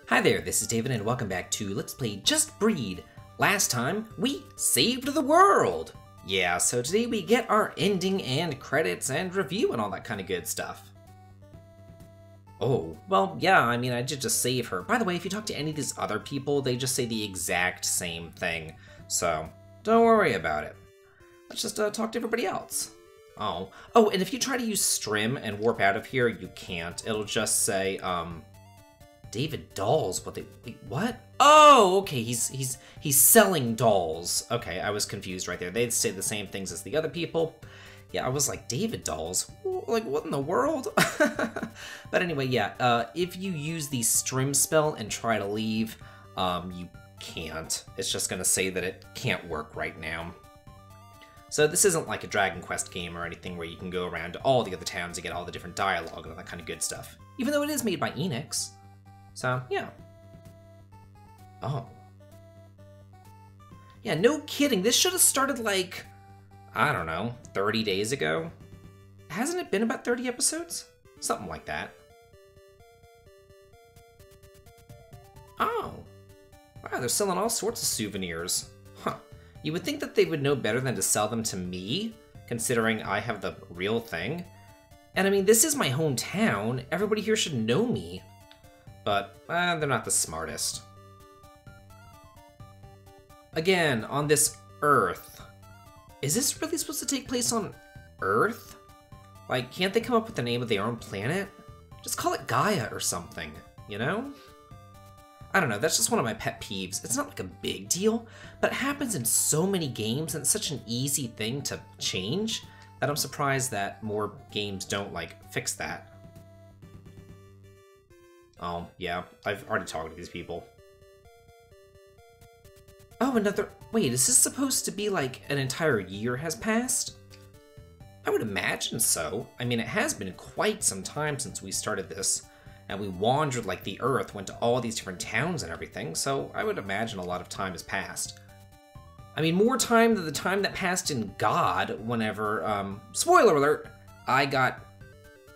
Hi there, this is David and welcome back to Let's Play Just Breed. Last time, we saved the world! Yeah, so today we get our ending and credits and review and all that kind of good stuff. Oh, well, yeah, I mean, I did just save her. By the way, if you talk to any of these other people, they just say the exact same thing. So, don't worry about it. Let's just talk to everybody else. Oh, and if you try to use Strim and warp out of here, you can't. It'll just say, David Dolls? What? Oh, okay, he's selling dolls. Okay, I was confused right there. They'd say the same things as the other people. Yeah, I was like, David Dolls? Like, what in the world? But anyway, yeah, if you use the Strim spell and try to leave, you can't. It's just gonna say that it can't work right now. So this isn't like a Dragon Quest game or anything where you can go around to all the other towns and get all the different dialogue and all that kind of good stuff. Even though it is made by Enix. So, yeah. Oh. Yeah, no kidding. This should have started like, I don't know, 30 days ago? Hasn't it been about 30 episodes? Something like that. Oh. Wow, they're selling all sorts of souvenirs. Huh. You would think that they would know better than to sell them to me, considering I have the real thing. And I mean, this is my hometown. Everybody here should know me. But, they're not the smartest. Again, on this Earth. Is this really supposed to take place on Earth? Like, can't they come up with the name of their own planet? Just call it Gaia or something, you know? I don't know, that's just one of my pet peeves. It's not like a big deal, but it happens in so many games and it's such an easy thing to change that I'm surprised that more games don't, like, fix that. Oh, yeah, I've already talked to these people. Oh, another... Wait, is this supposed to be like an entire year has passed? I would imagine so. I mean, it has been quite some time since we started this, and we wandered like the Earth, went to all these different towns and everything, so I would imagine a lot of time has passed. I mean, more time than the time that passed in God whenever, spoiler alert, I got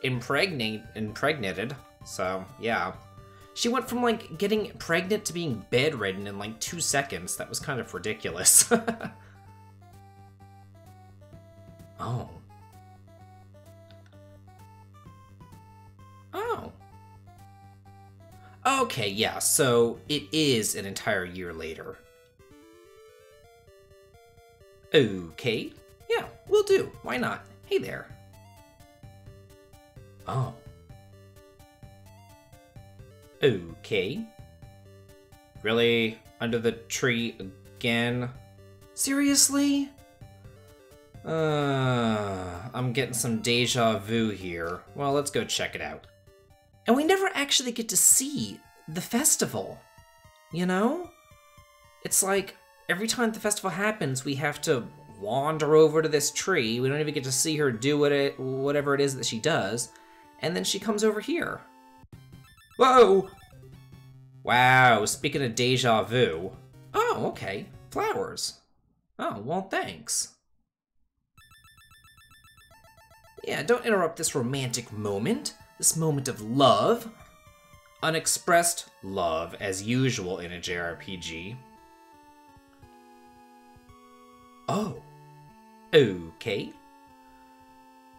impregnated. So, yeah. She went from, like, getting pregnant to being bedridden in, like, 2 seconds. That was kind of ridiculous. Oh. Oh. Okay, yeah, so it is an entire year later. Okay. Yeah, will do. Why not? Hey there. Oh. Okay. Really? Under the tree again? Seriously? I'm getting some deja vu here. Well, let's go check it out. And we never actually get to see the festival, you know? It's like, every time the festival happens, we have to wander over to this tree. We don't even get to see her do whatever it is that she does. And then she comes over here. Whoa! Wow, speaking of deja vu. Oh, okay. Flowers. Oh, well, thanks. Yeah, don't interrupt this romantic moment. This moment of love. Unexpressed love, as usual in a JRPG. Oh. Okay.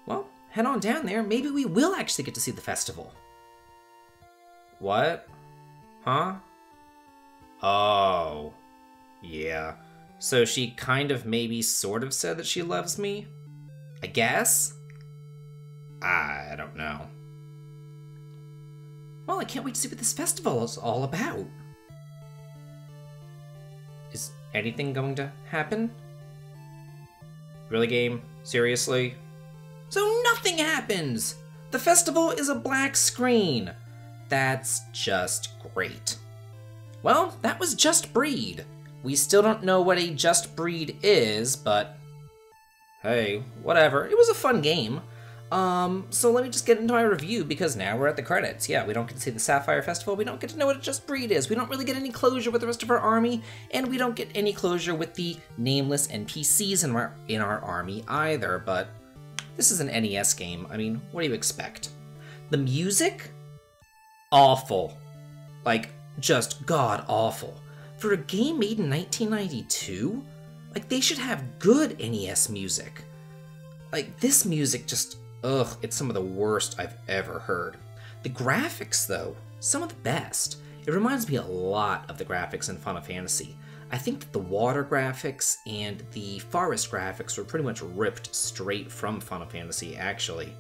Well, head on down there. Maybe we will actually get to see the festival. What? Huh? Oh. Yeah. So she kind of maybe sort of said that she loves me? I guess? I don't know. Well, I can't wait to see what this festival is all about. Is anything going to happen? Really, game? Seriously? So nothing happens! The festival is a black screen. That's just great. Well, that was Just Breed. We still don't know what a Just Breed is, but hey, whatever. It was a fun game. So let me just get into my review because now we're at the credits. Yeah, we don't get to see the Sapphire Festival. We don't get to know what a Just Breed is. We don't really get any closure with the rest of our army, and we don't get any closure with the nameless NPCs in our army either, but this is an NES game. I mean, what do you expect? The music? Awful. Like, just god-awful. For a game made in 1992, like, they should have good NES music. Like, this music just, ugh, it's some of the worst I've ever heard. The graphics, though, some of the best. It reminds me a lot of the graphics in Final Fantasy. I think that the water graphics and the forest graphics were pretty much ripped straight from Final Fantasy, actually.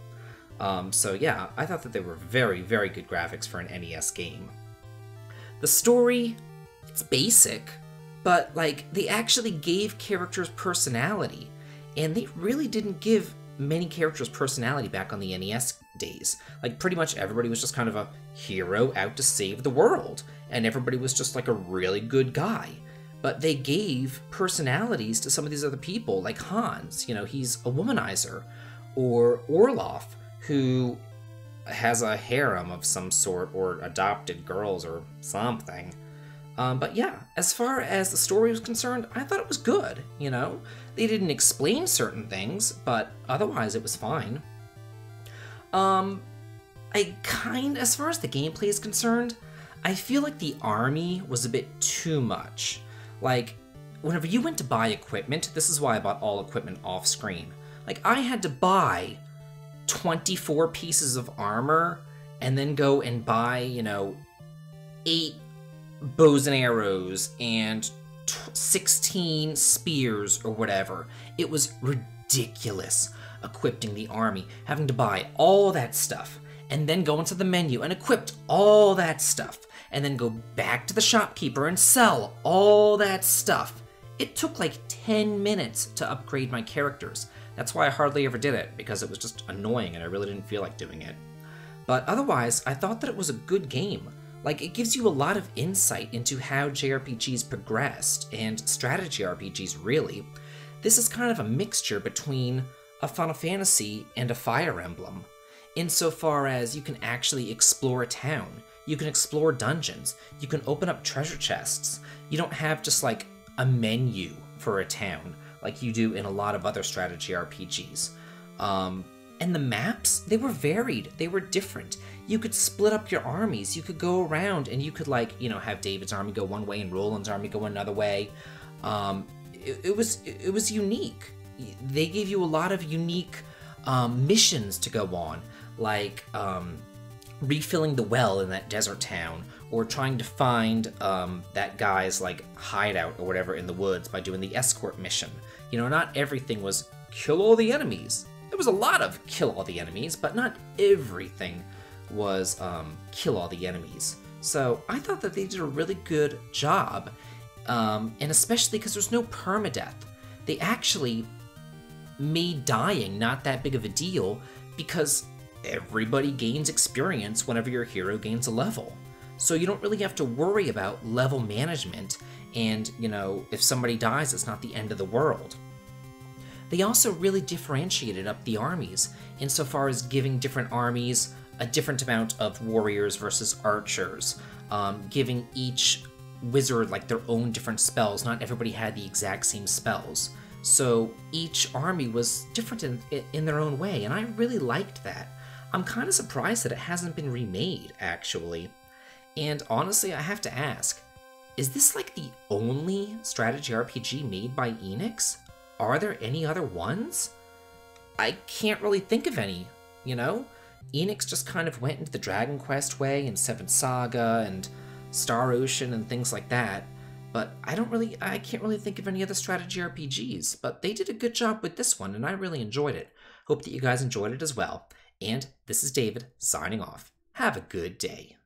So yeah, I thought that they were very, very good graphics for an NES game. The story, it's basic, but like, they actually gave characters personality, and they really didn't give many characters personality back on the NES days. Like, pretty much everybody was just kind of a hero out to save the world, and everybody was just like a really good guy. But they gave personalities to some of these other people, like Hans, you know, he's a womanizer, or Orloff, who has a harem of some sort, or adopted girls or something. But yeah, as far as the story was concerned, I thought it was good, you know? They didn't explain certain things, but otherwise it was fine. As far as the gameplay is concerned, I feel like the army was a bit too much. Like, whenever you went to buy equipment, this is why I bought all equipment off screen. Like, I had to buy 24 pieces of armor and then go and buy, you know, 8 bows and arrows and 16 spears or whatever. It was ridiculous equipping the army, having to buy all that stuff and then go into the menu and equip all that stuff and then go back to the shopkeeper and sell all that stuff. It took like 10 minutes to upgrade my characters. That's why I hardly ever did it, because it was just annoying and I really didn't feel like doing it. But otherwise, I thought that it was a good game. Like, it gives you a lot of insight into how JRPGs progressed, and strategy RPGs, really. This is kind of a mixture between a Final Fantasy and a Fire Emblem, insofar as you can actually explore a town, you can explore dungeons, you can open up treasure chests. You don't have just like a menu for a town like you do in a lot of other strategy RPGs. And the maps, they were varied, they were different. You could split up your armies, you could go around and you could, like, you know, have David's army go one way and Roland's army go another way. It was unique. They gave you a lot of unique missions to go on, like refilling the well in that desert town, or trying to find that guy's like hideout or whatever in the woods by doing the escort mission. You know, not everything was kill all the enemies. There was a lot of kill all the enemies, but not everything was kill all the enemies. So I thought that they did a really good job, and especially because there's no permadeath. They actually made dying not that big of a deal, because everybody gains experience whenever your hero gains a level. So you don't really have to worry about level management, and, you know, if somebody dies, it's not the end of the world. They also really differentiated up the armies, insofar as giving different armies a different amount of warriors versus archers, giving each wizard like their own different spells. Not everybody had the exact same spells. So each army was different in their own way, and I really liked that. I'm kind of surprised that it hasn't been remade, actually. And honestly, I have to ask, is this like the only strategy RPG made by Enix? Are there any other ones? I can't really think of any, you know? Enix just kind of went into the Dragon Quest way, and Seven Saga, and Star Ocean, and things like that. But I can't really think of any other strategy RPGs, but they did a good job with this one, and I really enjoyed it. Hope that you guys enjoyed it as well. And this is David, signing off. Have a good day.